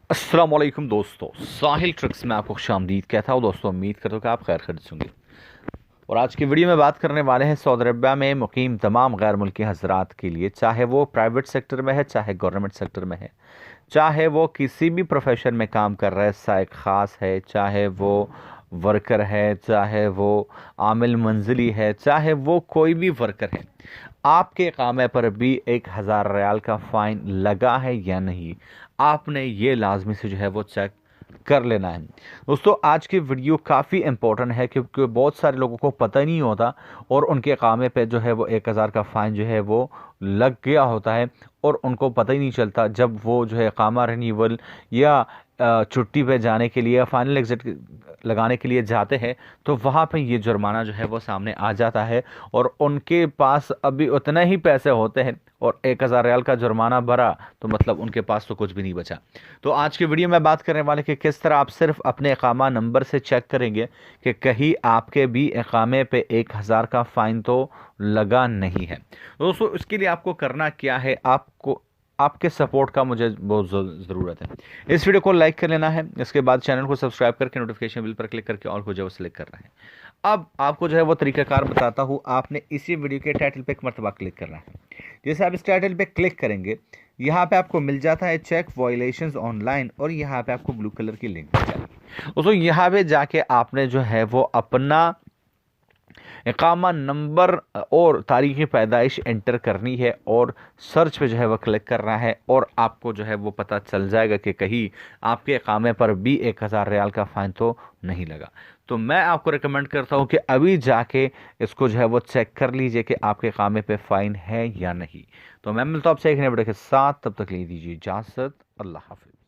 अस्सलाम वालेकुम दोस्तों, साहिल ट्रिक्स में आपको खुशामदीद कहता हूँ। दोस्तों, उम्मीद करता हूँ कि आप खैर खैरियत होंगे। और आज की वीडियो में बात करने वाले हैं सऊदी अरबिया में मुकीम तमाम गैर मुल्की हजरात के लिए, चाहे वो प्राइवेट सेक्टर में है, चाहे गवर्नमेंट सेक्टर में है, चाहे वो किसी भी प्रोफेशन में काम कर रहा है, साइक ख़ास है, चाहे वो वर्कर है, चाहे वो आमिल मंजिली है, चाहे वो कोई भी वर्कर है। आपके इकामे पर भी 1000 रियाल का फ़ाइन लगा है या नहीं, आपने ये लाजमी से जो है वो चेक कर लेना है। दोस्तों, आज की वीडियो काफ़ी इंपॉर्टेंट है क्योंकि बहुत सारे लोगों को पता ही नहीं होता और उनके इकामे पे जो है वो 1000 का फ़ाइन जो है वो लग गया होता है और उनको पता ही नहीं चलता। जब वो जो है इकामा रिन्यूअल या छुट्टी पे जाने के लिए या फाइनल एग्जिट लगाने के लिए जाते हैं तो वहाँ पे ये जुर्माना जो है वो सामने आ जाता है और उनके पास अभी उतना ही पैसे होते हैं और 1000 रियाल का जुर्माना भरा तो मतलब उनके पास तो कुछ भी नहीं बचा। तो आज की वीडियो में बात करने वाले कि किस तरह आप सिर्फ अपने इकामा नंबर से चेक करेंगे कि कहीं आपके भी इकामे पे 1000 का फ़ाइन तो लगा नहीं है। दोस्तों, इसके लिए आपको करना क्या है, आपको आपके सपोर्ट का मुझे बहुत ज़रूरत है। इस वीडियो को लाइक कर लेना है, इसके बाद चैनल को सब्सक्राइब करके नोटिफिकेशन बिल पर क्लिक करके ऑल को जो है सेलेक्ट करना है। अब आपको जो है वो तरीकाकार बताता हूँ। आपने इसी वीडियो के टाइटल पे एक मरतबा क्लिक करना है। जैसे आप इस टाइटल पे क्लिक करेंगे, यहाँ पे आपको मिल जाता है चेक वायलेशंस ऑनलाइन और यहाँ पे आपको ब्लू कलर की लिंक मिल जाएगी। दोस्तों, यहाँ पे जाके आपने जो है वो अपना इकामा नंबर और तारीख़ पैदाइश एंटर करनी है और सर्च पे जो है वह क्लिक करना है और आपको जो है वो पता चल जाएगा कि कहीं आपके इकामे पर भी 1000 रियाल का फ़ाइन तो नहीं लगा। तो मैं आपको रिकमेंड करता हूँ कि अभी जाके इसको जो है वो चेक कर लीजिए कि आपके इकामे पे फ़ाइन है या नहीं। तो मैं मिलता हूँ आपसे एक नए वीडियो के साथ, तब तक ले दीजिए इजाज़त। अल्लाह हाफ़िज़।